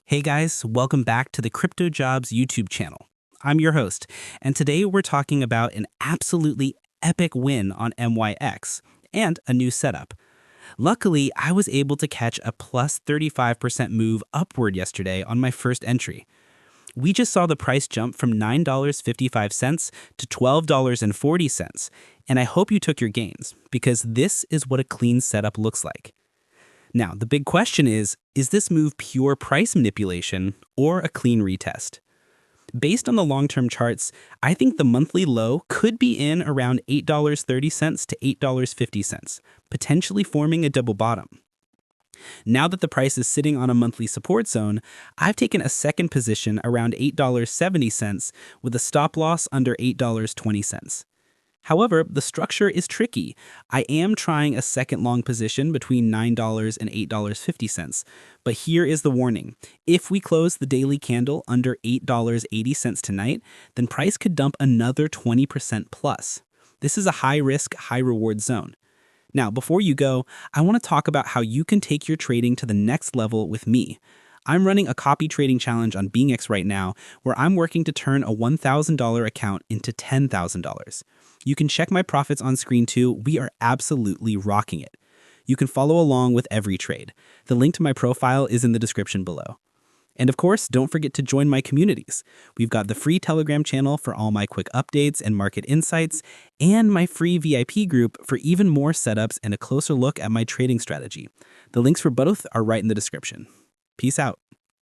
Hey guys, welcome back to the CryptoJobs YouTube channel. I'm your host, and today we're talking about an absolutely epic win on MYX and a new setup. Luckily, I was able to catch a plus 35% move upward yesterday on my first entry. We just saw the price jump from $9.55 to $12.40, and I hope you took your gains, because this is what a clean setup looks like. Now, the big question is this move pure price manipulation or a clean retest? Based on the long-term charts, I think the monthly low could be in around $8.30 to $8.50, potentially forming a double bottom. Now that the price is sitting on a monthly support zone, I've taken a second position around $8.70 with a stop loss under $8.20. However, the structure is tricky. I am trying a second long position between $9 and $8.50, but here is the warning. If we close the daily candle under $8.80 tonight, then price could dump another 20% plus. This is a high-risk, high-reward zone. Now, before you go, I want to talk about how you can take your trading to the next level with me. I'm running a copy trading challenge on BingX right now where I'm working to turn a $1,000 account into $10,000. You can check my profits on screen too. We are absolutely rocking it. You can follow along with every trade. The link to my profile is in the description below. And of course, don't forget to join my communities. We've got the free Telegram channel for all my quick updates and market insights, and my free VIP group for even more setups and a closer look at my trading strategy. The links for both are right in the description. Peace out.